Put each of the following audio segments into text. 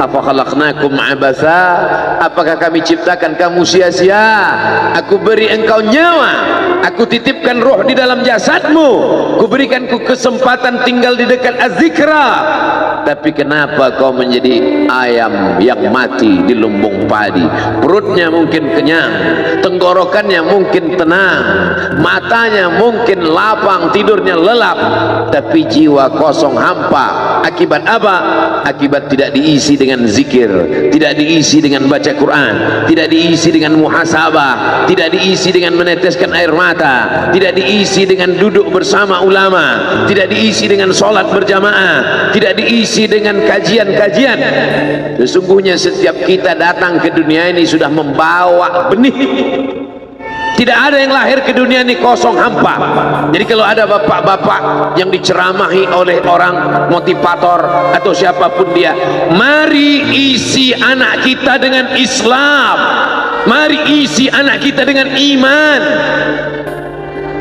Afa khalaqnakum abatha, apakah kami ciptakan kamu sia-sia? Aku beri engkau nyawa, aku titipkan roh di dalam jasadmu, kuberikan kesempatan tinggal di dekat az-zikra, tapi kenapa kau menjadi ayam yang mati di lumbung padi? Perutnya mungkin kenyang, tenggorokannya mungkin tenang, matanya mungkin lapang, tidurnya lelap, tapi jiwa kosong hampa. Akibat apa? Akibat tidak diisi dengan zikir, tidak diisi dengan baca Quran, tidak diisi dengan muhasabah, tidak diisi dengan meneteskan air mata, tidak diisi dengan duduk bersama ulama, tidak diisi dengan sholat berjamaah, tidak diisi dengan kajian-kajian. Sesungguhnya setiap kita datang ke dunia ini sudah membawa benih. Tidak ada yang lahir ke dunia ini kosong hampa. Jadi kalau ada bapak-bapak yang diceramahi oleh orang motivator atau siapapun dia, mari isi anak kita dengan Islam, mari isi anak kita dengan iman.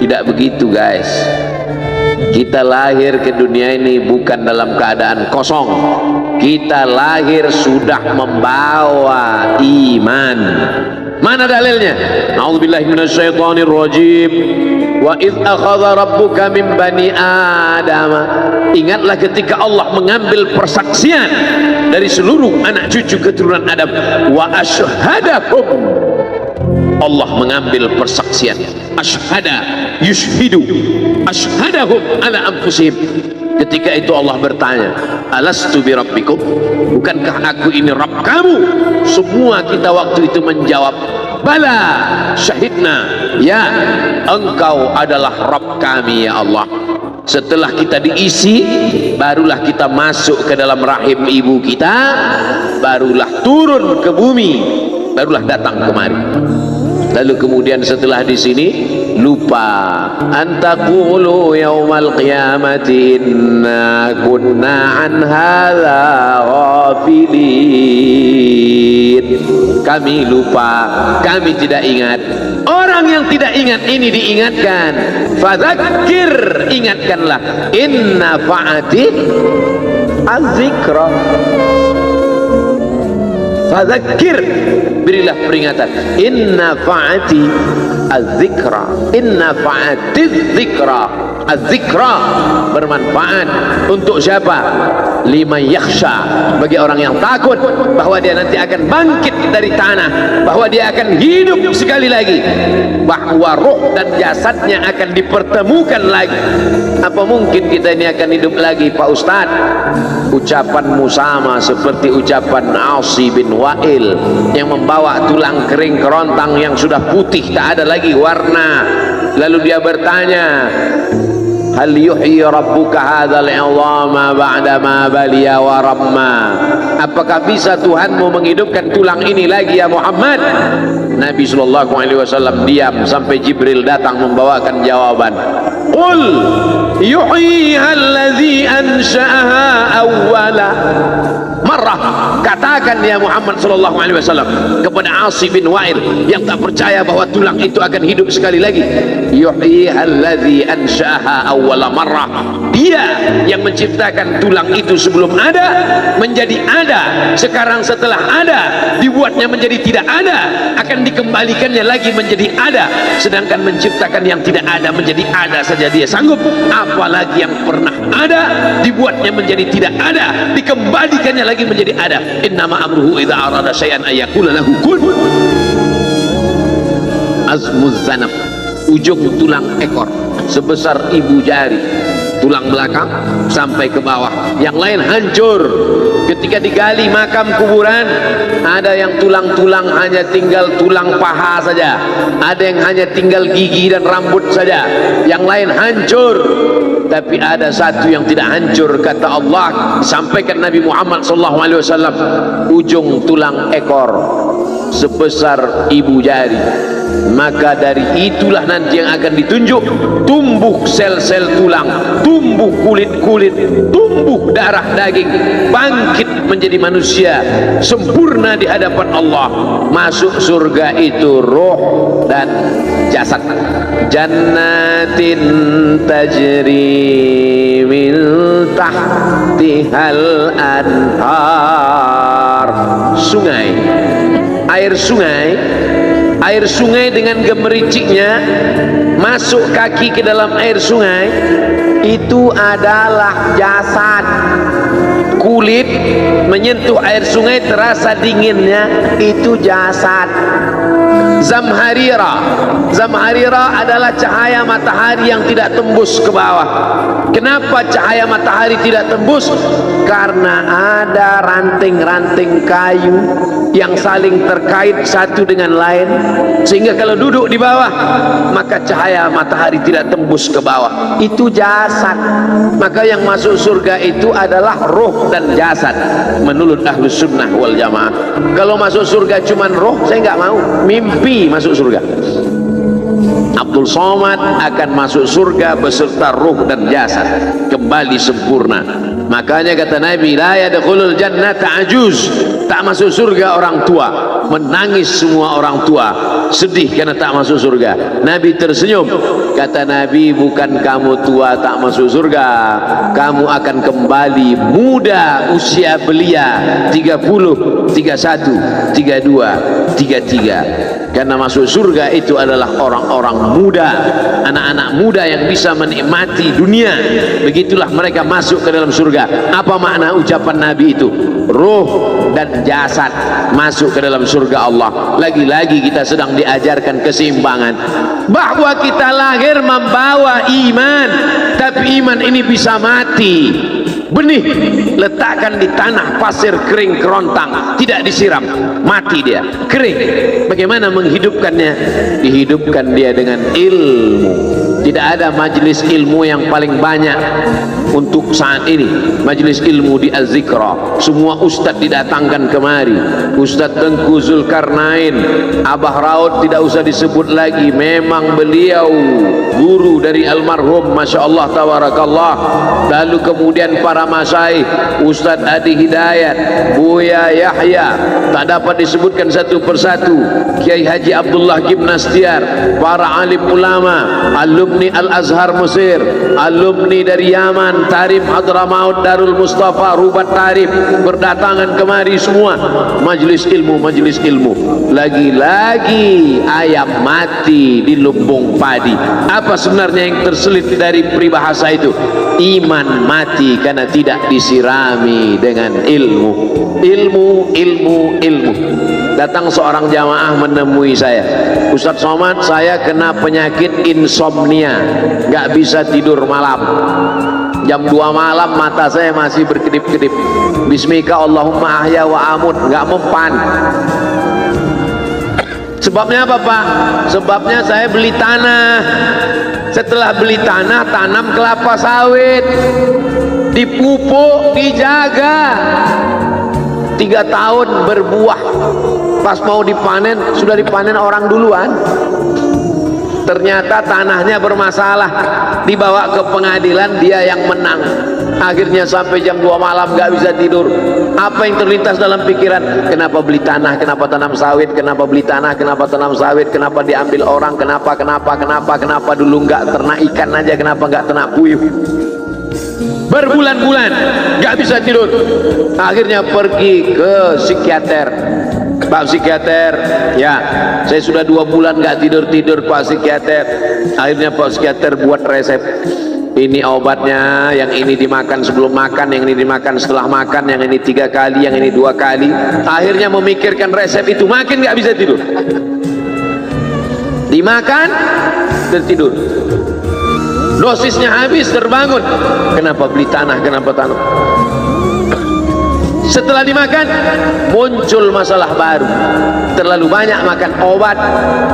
Tidak begitu guys. Kita lahir ke dunia ini bukan dalam keadaan kosong. Kita lahir sudah membawa iman. Mana dalilnya? A'udzubillahi minasyaitonir rajim. Wa idz akhadha rabbuka min bani Adam. Ingatlah ketika Allah mengambil persaksian dari seluruh anak cucu keturunan Adam. Wa asyhadahum. Allah mengambil persaksian. Asyhada yushhidu. Asyhadahum ala anfusihim. Ketika itu Allah bertanya, alastu bi rabbikum, bukankah aku ini Rabb kamu? Semua kita waktu itu menjawab, bala syahidna, ya engkau adalah Rabb kami ya Allah. Setelah kita diisi, barulah kita masuk ke dalam rahim ibu kita, barulah turun ke bumi, barulah datang kemari. Lalu kemudian setelah di sini lupa, antaqulu yaumal qiyamati inna kunna an hadza ghafilin. Kami lupa, kami tidak ingat. Orang yang tidak ingat ini diingatkan. Fadzakir, ingatkanlah. Inna fa'ati az-zikra. Fadzakir, berilah peringatan. Inna fa'ati az-zikra. Inna fa'ati az-zikra. Az-zikra bermanfaat untuk siapa? Liman yakhsha, bagi orang yang takut bahwa dia nanti akan bangkit dari tanah, bahwa dia akan hidup sekali lagi, bahwa roh dan jasadnya akan dipertemukan lagi. Apa mungkin kita ini akan hidup lagi Pak Ustadz? Ucapanmu sama seperti ucapan Asi bin Wa'il yang membawa tulang kering kerontang yang sudah putih, tak ada lagi warna. Lalu dia bertanya, hal yuhyi rabbuka hadzal 'idhama ba'da ma baliya wa ramma. Apakah bisa Tuhanmu menghidupkan tulang ini lagi ya Muhammad? Nabi sallallahu alaihi wasallam diam sampai Jibril datang membawakan jawaban. Qul yuhyiha allazi ansha'aha awwala marrah. Katakan ya Muhammad sallallahu alaihi wasallam kepada Asi bin Wa'il yang tak percaya bahwa tulang itu akan hidup sekali lagi. Yuhyiha allazi ansha'aha awwala marrah. Dia yang menciptakan tulang itu sebelum ada menjadi ada. Sekarang setelah ada dibuatnya menjadi tidak ada, akan dikembalikannya lagi menjadi ada. Sedangkan menciptakan yang tidak ada menjadi ada saja dia sanggup, apalagi yang pernah ada dibuatnya menjadi tidak ada, dikembalikannya lagi menjadi ada. Innama amruhu idza arada syai'an ayyaqula lahu kun. Azmuz zanab, ujung tulang ekor sebesar ibu jari, tulang belakang sampai ke bawah, yang lain hancur. Ketika digali makam kuburan, ada yang tulang-tulang hanya tinggal tulang paha saja, ada yang hanya tinggal gigi dan rambut saja, yang lain hancur. Tapi ada satu yang tidak hancur, kata Allah, sampaikan Nabi Muhammad SAW, ujung tulang ekor sebesar ibu jari. Maka dari itulah nanti yang akan ditunjuk, tumbuh sel-sel tulang, tumbuh kulit-kulit, tumbuh darah daging, bangkit menjadi manusia sempurna di hadapan Allah. Masuk surga itu roh dan jasad. Jannatin tajri min tahtihal anhar. air sungai dengan gemericiknya, masuk kaki ke dalam air sungai, itu adalah jasad. Kulit menyentuh air sungai terasa dinginnya, itu jasad. Zamharira adalah cahaya matahari yang tidak tembus ke bawah. Kenapa cahaya matahari tidak tembus? Karena ada ranting-ranting kayu yang saling terkait satu dengan lain, sehingga kalau duduk di bawah maka cahaya matahari tidak tembus ke bawah. Itu jasad. Maka yang masuk surga itu adalah roh dan jasad menurut Ahlus Sunnah wal Jamaah. Kalau masuk surga cuman roh, saya nggak mau. Mimpi masuk surga. Abdul Somad akan masuk surga beserta ruh dan jasad kembali sempurna. Makanya kata Nabi, la yadkhulul jannata ajuz, tak masuk surga orang tua. Menangis semua orang tua, sedih karena tak masuk surga. Nabi tersenyum, kata Nabi, bukan kamu tua tak masuk surga, kamu akan kembali muda usia belia, 30, 31, 32, 33. Karena masuk surga itu adalah orang-orang muda, anak-anak muda yang bisa menikmati dunia. Begitulah mereka masuk ke dalam surga. Apa makna ucapan Nabi itu? Ruh dan jasad masuk ke dalam surga Allah. Lagi-lagi kita sedang diajarkan keseimbangan, bahwa kita lahir membawa iman, tapi iman ini bisa mati. Benih letakkan di tanah pasir kering kerontang, tidak disiram, mati dia, kering. Bagaimana menghidupkannya? Dihidupkan dia dengan ilmu. Tidak ada majelis ilmu yang paling banyak untuk saat ini, majelis ilmu di Az-Zikra. Semua ustadz didatangkan kemari. Ustadz Tengku Zulkarnain, Abah Raud tidak usah disebut lagi, memang beliau guru dari almarhum, Masya Allah tabarakallah. Lalu kemudian para masyaikh, Ustadz Adi Hidayat, Buya Yahya, tak dapat disebutkan satu persatu, Kiai Haji Abdullah Gimnastiar, para alim ulama, alumni Al-Azhar Mesir, alumni dari Yaman, Tarif Hadramaut, Darul Mustafa, Rubat Tarif, berdatangan kemari semua. Majelis ilmu, majelis ilmu. Lagi-lagi ayam mati di lumbung padi. Apa sebenarnya yang terselit dari peribahasa itu? Iman mati karena tidak disirami dengan ilmu. Ilmu, ilmu, ilmu. Datang seorang jamaah menemui saya, Ustadz Somad, saya kena penyakit insomnia, nggak bisa tidur malam. Jam 2 malam mata saya masih berkedip-kedip. Bismika Allahumma ahya wa amut, nggak mempan. Sebabnya apa Pak? Sebabnya saya beli tanah. Setelah beli tanah, tanam kelapa sawit, dipupuk, dijaga, 3 tahun berbuah. Pas mau dipanen, sudah dipanen orang duluan. Ternyata tanahnya bermasalah, dibawa ke pengadilan, dia yang menang. Akhirnya sampai jam 2 malam gak bisa tidur. Apa yang terlintas dalam pikiran? Kenapa beli tanah, kenapa tanam sawit, kenapa beli tanah, kenapa tanam sawit, kenapa diambil orang, kenapa dulu gak ternak ikan aja, kenapa gak ternak puyuh. Berbulan-bulan gak bisa tidur. Akhirnya pergi ke psikiater. Pak psikiater, ya saya sudah 2 bulan gak tidur-tidur Pak psikiater. Akhirnya Pak psikiater buat resep. Ini obatnya, yang ini dimakan sebelum makan, yang ini dimakan setelah makan, yang ini 3 kali, yang ini 2 kali. Akhirnya memikirkan resep itu, makin gak bisa tidur. Dimakan, tertidur. Dosisnya habis, terbangun. Kenapa beli tanah, kenapa tanam? Setelah dimakan, muncul masalah baru. Terlalu banyak makan obat,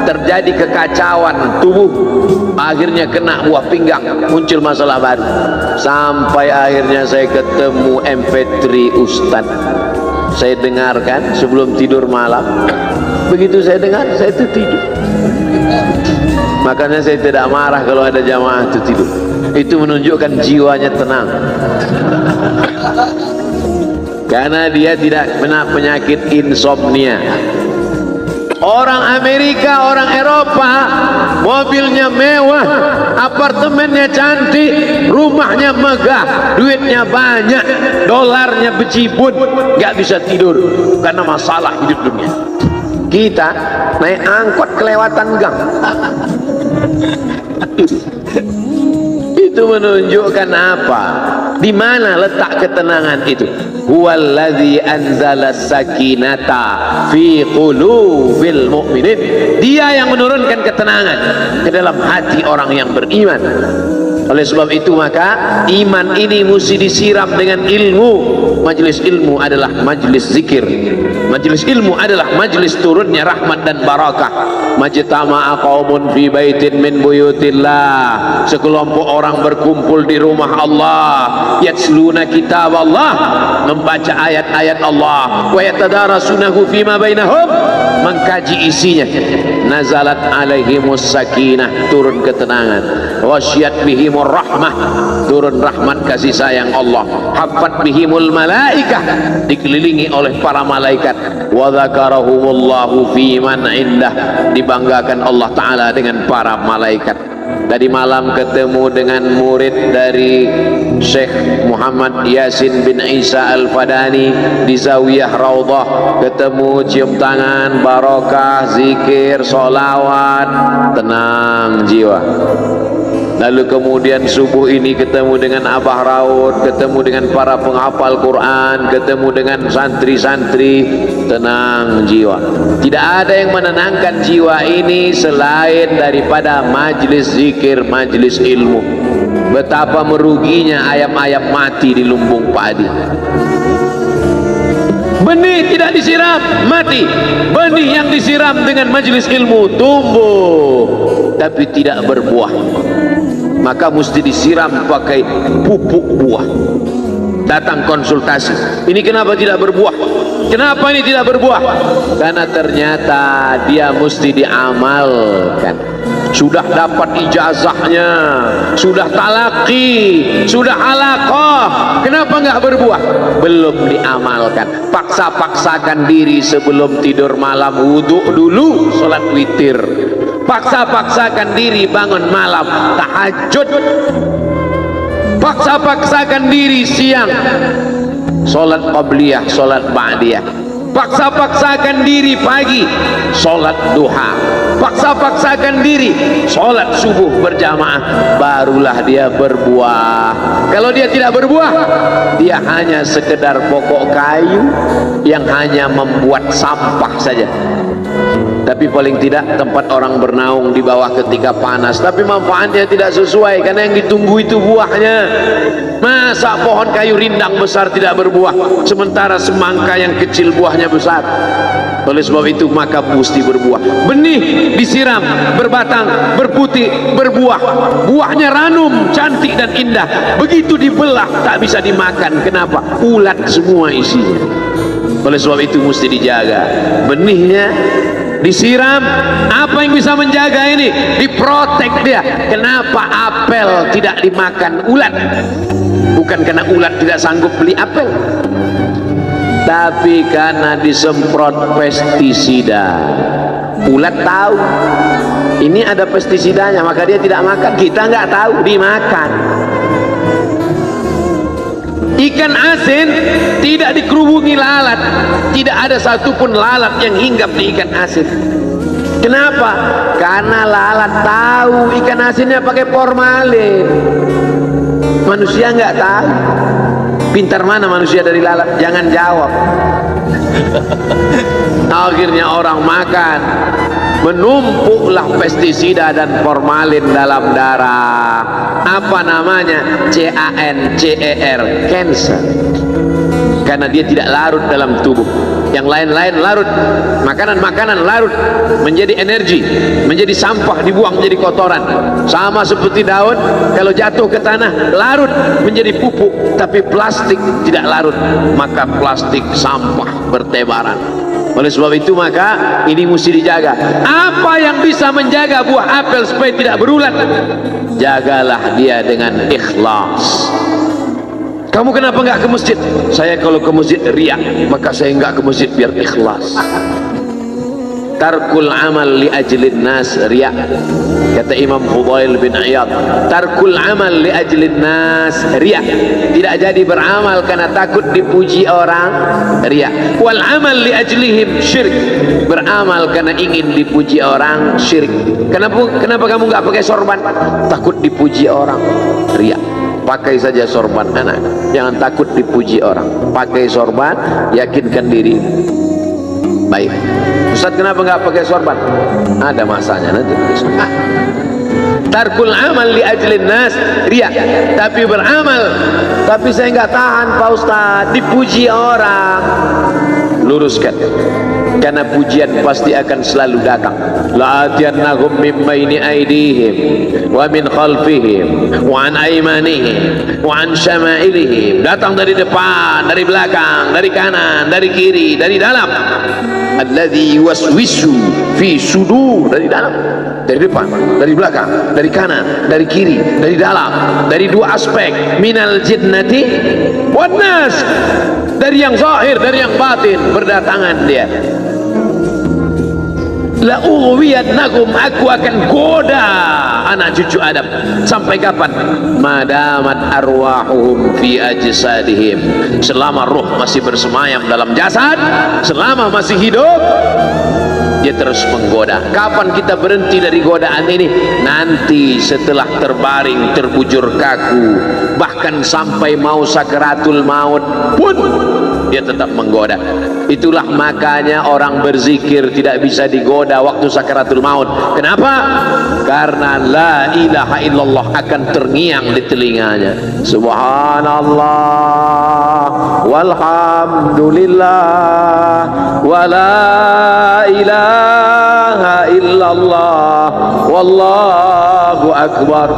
terjadi kekacauan tubuh. Akhirnya kena buah pinggang, muncul masalah baru. Sampai akhirnya saya ketemu MP3 Ustadz. Saya dengarkan sebelum tidur malam. Begitu saya dengar, saya tidur. Makanya saya tidak marah kalau ada jamaah itu tidur. Itu menunjukkan jiwanya tenang. Karena dia tidak kena penyakit insomnia. Orang Amerika, orang Eropa, mobilnya mewah, apartemennya cantik, rumahnya megah, duitnya banyak, dolarnya bejibun, gak bisa tidur karena masalah hidup dunia. Kita naik angkot kelewatan gang. Itu menunjukkan apa? Di mana letak ketenangan itu? Huwallazi anzala sakinata fi qulubil mu'minin. Dia yang menurunkan ketenangan ke dalam hati orang yang beriman. Oleh sebab itu maka iman ini mesti disiram dengan ilmu. Majlis ilmu adalah majlis zikir. Majlis ilmu adalah majlis turunnya rahmat dan barakah. Majtama'a qaumun fi baitin min buyutillah. Sekelompok orang berkumpul di rumah Allah, yatsluna kitab Allah, membaca ayat-ayat Allah, wa yatadarasunahu fima bainahum, mengkaji isinya. Nazalat alaihimus sakinah, turun ketenangan. Wasyat bihimur rahmah, turun rahmat kasih sayang Allah. Hafat bihimul malaikah, dikelilingi oleh para malaikat. Wa dzakarahumullahu fi man indah, dibanggakan Allah Ta'ala dengan para malaikat. Tadi malam ketemu dengan murid dari Syekh Muhammad Yasin bin Isa Al-Fadani di Zawiyah Raudhah. Ketemu, cium tangan, barokah, zikir, sholawat, tenang jiwa. Lalu kemudian subuh ini ketemu dengan Abah Raud, ketemu dengan para penghafal Quran, ketemu dengan santri-santri, tenang jiwa. Tidak ada yang menenangkan jiwa ini selain daripada majlis zikir, majlis ilmu. Betapa meruginya ayam-ayam mati di lumbung padi. Benih tidak disiram, mati. Benih yang disiram dengan majlis ilmu tumbuh tapi tidak berbuah. Maka mesti disiram pakai pupuk buah. Datang konsultasi, ini kenapa tidak berbuah? Kenapa ini tidak berbuah? Karena ternyata dia mesti diamalkan. Sudah dapat ijazahnya, sudah talaqi, sudah halaqah, kenapa enggak berbuah? Belum diamalkan. Paksa-paksakan diri sebelum tidur malam, wudhu dulu, sholat witir. Paksa-paksakan diri bangun malam, tahajud. Paksa-paksakan diri siang, sholat qabliyah, sholat ba'diyah. Paksa-paksakan diri pagi, sholat duha. Paksa-paksakan diri, sholat subuh berjamaah. Barulah dia berbuah. Kalau dia tidak berbuah, dia hanya sekedar pokok kayu yang hanya membuat sampah saja. Tapi paling tidak tempat orang bernaung di bawah ketika panas, tapi manfaatnya tidak sesuai karena yang ditunggu itu buahnya. Masa pohon kayu rindang besar tidak berbuah sementara semangka yang kecil buahnya besar? Oleh sebab itu maka mesti berbuah. Benih disiram, berbatang, berputih, berbuah. Buahnya ranum, cantik dan indah. Begitu dibelah tak bisa dimakan. Kenapa? Ulat semua isinya. Oleh sebab itu mesti dijaga benihnya, disiram. Apa yang bisa menjaga ini? Diprotek dia. Kenapa apel tidak dimakan ulat? Bukan karena ulat tidak sanggup beli apel, tapi karena disemprot pestisida. Ulat tahu ini ada pestisidanya, maka dia tidak makan. Kita nggak tahu, dimakan. Ikan asin tidak dikerubungi lalat, tidak ada satupun lalat yang hinggap di ikan asin. Kenapa? Karena lalat tahu ikan asinnya pakai formalin. Manusia nggak tahu. Pintar mana manusia dari lalat? Jangan jawab. Akhirnya orang makan, menumpuklah pestisida dan formalin dalam darah. Apa namanya? CANCER, cancer. Karena dia tidak larut dalam tubuh. Yang lain-lain larut, makanan-makanan larut menjadi energi, menjadi sampah, dibuang menjadi kotoran. Sama seperti daun, kalau jatuh ke tanah larut menjadi pupuk. Tapi plastik tidak larut, maka plastik sampah bertebaran. Oleh sebab itu maka ini mesti dijaga. Apa yang bisa menjaga buah apel supaya tidak berulat? Jagalah dia dengan ikhlas. Kamu kenapa enggak ke masjid? Saya kalau ke masjid riak, maka saya enggak ke masjid biar ikhlas. tarkul amal li ajlin nas riya. Kata Imam Fudail bin Iyad, tarkul amal li ajlin nas riya, tidak jadi beramal karena takut dipuji orang, riya. Wal amal li ajlihim syirik, beramal karena ingin dipuji orang, syirik. Kenapa kamu nggak pakai sorban? Takut dipuji orang, riya. Pakai saja sorban anak, jangan takut dipuji orang. Pakai sorban, yakinkan diri. Baik, Ustaz kenapa nggak pakai sorban? Ada masanya nanti. Tarkul amal li ajlin nas riya, tapi beramal, tapi saya nggak tahan Pak Ustaz dipuji orang. Luruskan, karena pujian pasti akan selalu datang. La'atiyannahum min baini aydihim wa min khalfihim wa an aymanihim wa an syama'ilihim, datang dari depan, dari belakang, dari kanan, dari kiri, dari dalam. Alladzi yuwaswisu fi sudur, dari dalam, dari depan, dari belakang, dari kanan, dari kiri, dari dalam, dari dua aspek, minal jinnati wan nas, dari yang zahir, dari yang batin, berdatangan dia. La ughwiyannakum, aku akan goda anak cucu Adam. Sampai kapan? Madamat arwahuhum fi ajsadihim, selama roh masih bersemayam dalam jasad, selama masih hidup, dia terus menggoda. Kapan kita berhenti dari godaan ini? Nanti setelah terbaring, terbujur kaku, bahkan sampai mau sakaratul maut pun dia tetap menggoda. Itulah makanya orang berzikir tidak bisa digoda waktu sakaratul maut. Kenapa? Karena la ilaha illallah akan terngiang di telinganya. Subhanallah walhamdulillah wa la ilaha illallah wallahu akbar.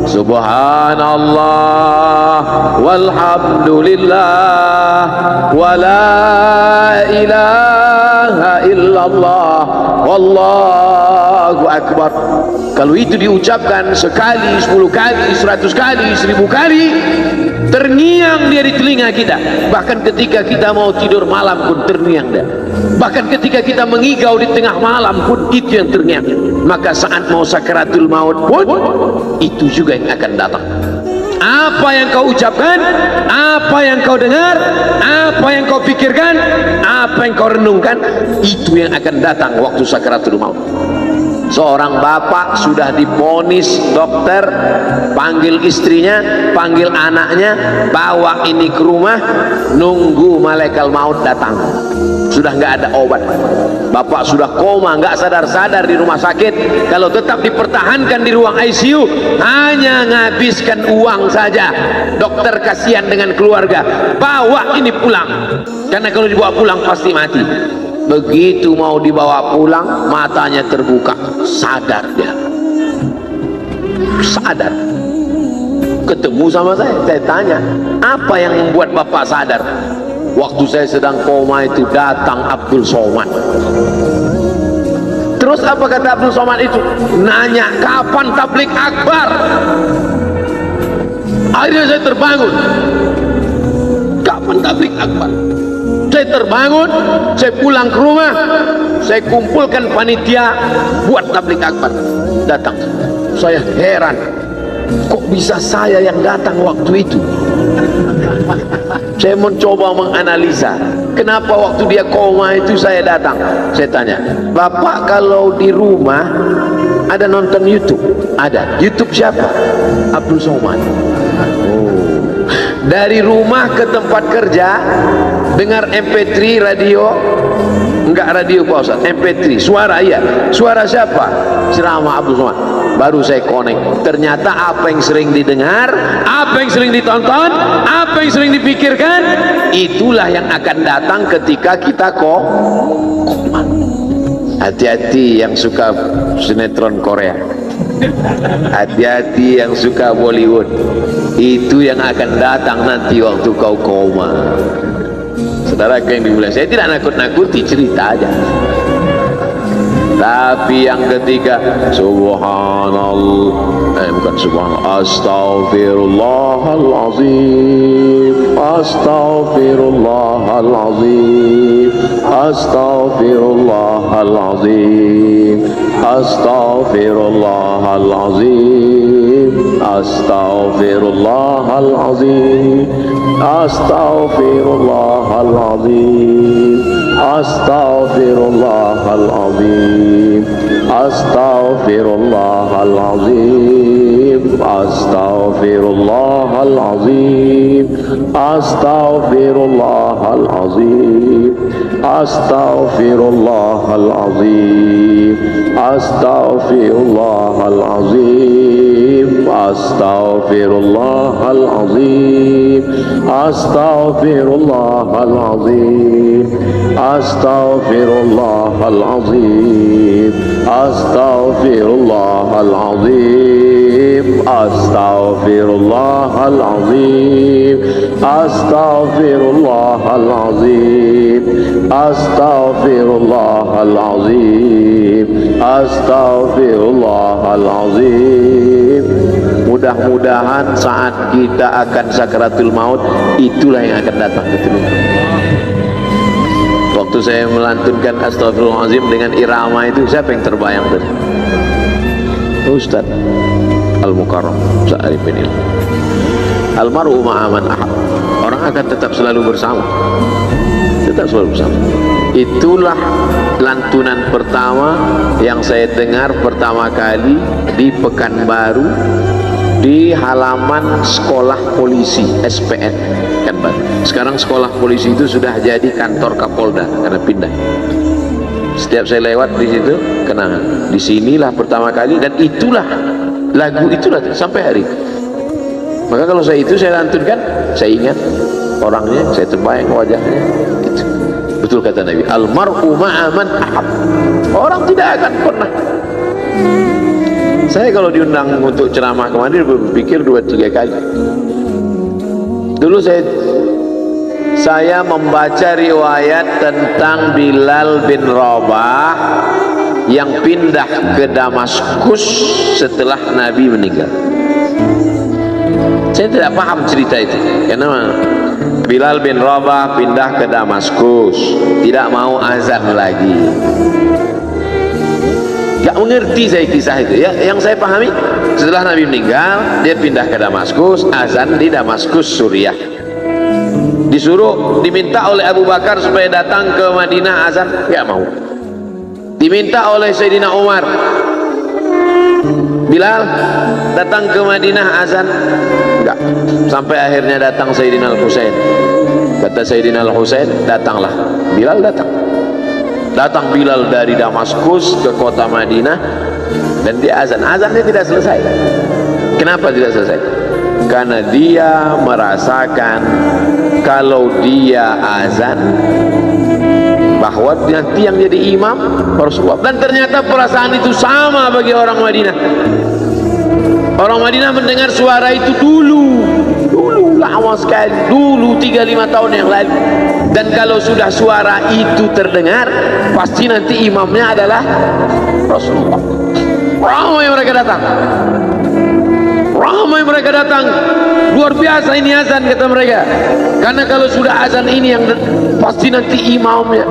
Subhanallah walhamdulillah wa la ilaha illallah wallahu akbar. Kalau itu diucapkan sekali, 10 kali, 100 kali, 1000 kali, terngiang dia di telinga kita. Bahkan ketika kita mau tidur malam pun terngiang dia. Bahkan ketika kita mengigau di tengah malam pun itu yang terngiang. Maka saat mau sakaratul maut pun itu juga yang akan datang. Apa yang kau ucapkan, apa yang kau dengar, apa yang kau pikirkan, apa yang kau renungkan, itu yang akan datang waktu sakaratul maut. Seorang bapak sudah divonis dokter, panggil istrinya, panggil anaknya, bawa ini ke rumah, nunggu malaikat maut datang. Sudah nggak ada obat. Bapak sudah koma, nggak sadar-sadar di rumah sakit. Kalau tetap dipertahankan di ruang ICU, hanya ngabiskan uang saja. Dokter kasihan dengan keluarga, bawa ini pulang, karena kalau dibawa pulang pasti mati. Begitu mau dibawa pulang, matanya terbuka, sadar dia, sadar. Ketemu sama saya tanya, apa yang membuat bapak sadar? Waktu saya sedang koma itu datang Abdul Somad. Terus apa kata Abdul Somad itu? Nanya kapan tablik akbar. Akhirnya saya terbangun. Kapan tablik akbar? Saya terbangun, saya pulang ke rumah, saya kumpulkan panitia buat tablik akbar. Datang, saya heran, kok bisa saya yang datang waktu itu? Saya mencoba menganalisa, kenapa waktu dia koma itu saya datang. Saya tanya, Bapak kalau di rumah ada nonton YouTube? Ada. YouTube siapa? Abdul Somad. Dari rumah ke tempat kerja dengar MP3 radio, enggak radio Pak Ustaz, MP3 suara, iya suara siapa? Ceramah Abdul Somad. Baru saya connect, ternyata apa yang sering didengar, apa yang sering ditonton, apa yang sering dipikirkan, itulah yang akan datang ketika kita koma. Hati-hati yang suka sinetron Korea, hati-hati yang suka Bollywood, itu yang akan datang nanti waktu kau koma. Saudara yang dimuliakan, saya tidak nakut-nakuti, cerita aja. Tapi yang ketiga, subhanallah, bukan subhanallah, astaghfirullahalazim, astaghfirullahalazim, astaghfirullah astaghfirullahalazim, astaghfirullahalazim, astaghfirullahalazim, astaghfirullahalazim, astaghfirullahalazim, astaghfirullahalazim, astaghfirullahalazim, astaghfirullahalazim, astaghfirullahalazim, astaghfirullahalazim, astaghfirullahalazim, astaghfirullahalazim, astaghfirullahalazim, astaghfirullahalazim, astaghfirullahalazim, astaghfirullahalazim, astaghfirullahalazim, astaghfirullahalazim. Mudah-mudahan saat kita akan sakaratul maut, itulah yang akan datang ke telinga. Waktu saya melantunkan astagfirullahalazim dengan irama itu, siapa yang terbayang tadi? Ustaz Al-Mukarram Sa'arifin Ilm. Almar'u ma'aman ahab. Orang akan tetap selalu bersama, tetap selalu bersama. Itulah lantunan pertama yang saya dengar pertama kali di Pekanbaru, di halaman sekolah polisi SPN Pekanbaru. Sekarang sekolah polisi itu sudah jadi kantor Kapolda karena pindah. Setiap saya lewat di situ kenangan. Disinilah pertama kali, dan itulah lagu itulah sampai hari ini. Maka kalau saya lantunkan, saya ingat orangnya, saya terbayang wajahnya. Itu betul kata Nabi, almar'u ma'aman ahab. Orang tidak akan pernah. Saya kalau diundang untuk ceramah kemarin berpikir 2-3 kali. Dulu saya membaca riwayat tentang Bilal bin Rabah yang pindah ke Damaskus setelah Nabi meninggal. Saya tidak paham cerita itu, karena Bilal bin Rabah pindah ke Damaskus, tidak mau azan lagi. Gak mengerti saya kisah itu ya. Yang saya pahami, setelah Nabi meninggal, dia pindah ke Damaskus, azan di Damaskus, Suriah. Diminta oleh Abu Bakar supaya datang ke Madinah azan, gak mau. Diminta oleh Sayyidina Umar, Bilal datang ke Madinah azan, enggak. Sampai akhirnya datang Sayyidina Al-Husain. Kata Sayyidina Al-Husain, datanglah. Bilal datang. Datang Bilal dari Damaskus ke kota Madinah, dan dia azan. Azannya tidak selesai. Kenapa tidak selesai? Karena dia merasakan kalau dia azan, bahwa nanti yang jadi imam Rasulullah. Dan ternyata perasaan itu sama bagi orang Madinah. Orang Madinah mendengar suara itu dulu lama sekali, dulu 3-5 tahun yang lalu. Dan kalau sudah suara itu terdengar, pasti nanti imamnya adalah Rasulullah. Ramai mereka datang, ramai mereka datang. Luar biasa ini azan, kata mereka. Karena kalau sudah azan ini yang pasti nanti imamnya.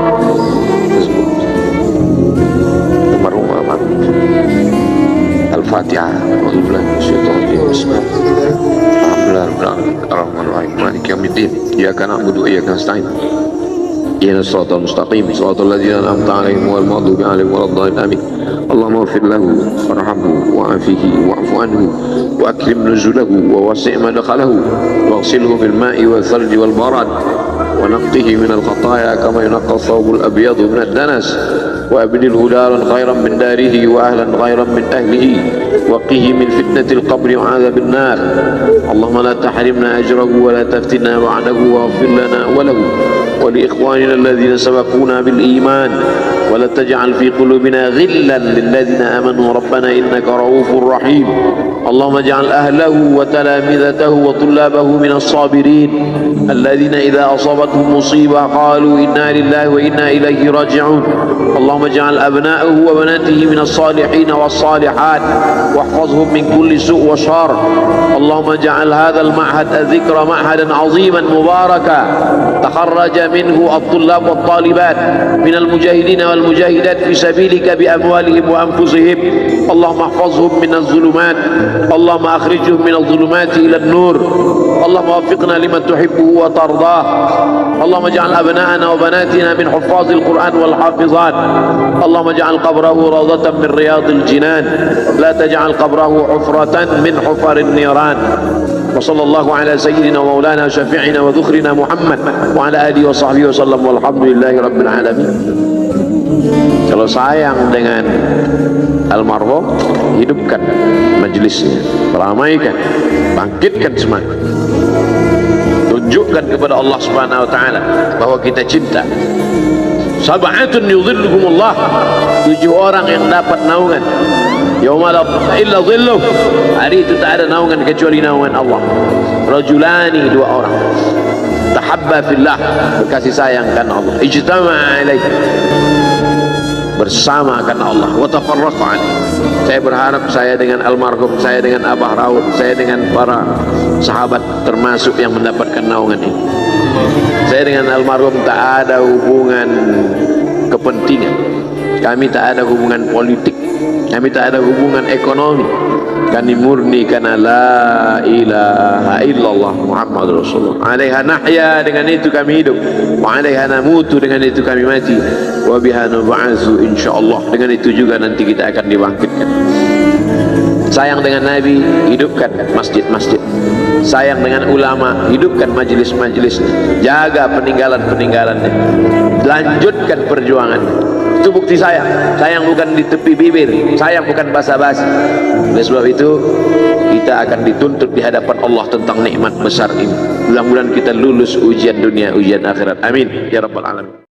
Al-Fatihah. Bismillahirrahmanirrahim. Maliki yaumiddin. Iyyaka na'budu wa iyyaka nasta'in. Ihdinas siratal mustaqim. Siratal ladzina an'amta 'alaihim ghairil maghdubi 'alaihim waladdallin. Amin. Allahumma ighfir lahu warhamhu wa'afihi wa'fu anhu wa akrim nuzulahu wa wasi' madkhalahu waghsilhu bil ma'i wal thalji wal barad wa naqqihi min al khataaya kama yunqqa ath-thawbul abyadu min ad-danas wa abdilhu daran khairan min darihi wa ahlan khairan min ahlihi wa qihi min fitnatil qabri wa 'adzabil nar. Allahumma la tahrimna ajrahu wa la taftinna ba'dahu waghfir lana wa lahu wa li ikhwanina alladhina sabaquna bil iman wa la taj'al fi qulubina ghillan للذين آمنوا ربنا إنك رؤوف رحيم. اللهم اجعل أهله وتلامذته وطلابه من الصابرين الذين إذا أصابتهم مصيبة قالوا إنا لله وإنا إليه راجعون. اللهم اللهم اجعل أبناءه وبناته من الصالحين والصالحات واحفظهم من كل سوء وشر. اللهم اجعل هذا المعهد الذكر معهدا عظيما مباركا تخرج منه الطلاب والطالبات من المجاهدين والمجاهدات في سبيلك بأموالهم وأنفسهم. اللهم احفظهم من الظلمات، اللهم أخرجهم من الظلمات إلى النور. اللهم وفقنا لمن تحبه وترضاه. اللهم اجعل أبناءنا وبناتنا من حفاظ القرآن والحافظات. اللهم اجعل قبره روضة من رياض الجنان، لا تجعل قبره حفرة من حفر النيران. وصلى الله على سيدنا ومولانا شفيعنا وذخرنا محمد وعلى آله وصحبه وسلم والحمد لله رب العالمين. Kalau sayang dengan almarhum, hidupkan majlisnya, ramaikan, bangkitkan semangat, tunjukkan kepada Allah Subhanahu wa taala bahwa kita cinta. Sab'atun yudhilluhumullah, 7 orang yang dapat naungan yauma la illa dhilluh, hari itu tak ada naungan kecuali naungan Allah. Rajulani, 2 orang tahabba fillah, berkasih sayang karena Allah, ijtama'a alaih, bersama karena Allah, wa tafarraqa alaih. Saya berharap saya dengan almarhum, saya dengan Abah Raud, saya dengan para sahabat termasuk yang mendapatkan naungan ini. Saya dengan almarhum tak ada hubungan kepentingan, kami tak ada hubungan politik, kami tak ada hubungan ekonomi. Kami murni karena la ilaha illallah Muhammad Rasulullah. Alaiha nahya, dengan itu kami hidup. Wa alaiha namutu, dengan itu kami mati. Wa biha nub'atsu insyaallah, dengan itu juga nanti kita akan dibangkitkan. Sayang dengan Nabi, hidupkan masjid-masjid. Sayang dengan ulama, hidupkan majlis-majlis. Jaga peninggalan-peninggalannya, lanjutkan perjuangannya. Itu bukti sayang. Sayang bukan di tepi bibir, sayang bukan basa-basi. Oleh sebab itu kita akan dituntut di hadapan Allah tentang nikmat besar ini. Mudah-mudahan kita lulus ujian dunia, ujian akhirat. Amin ya rabbal alamin.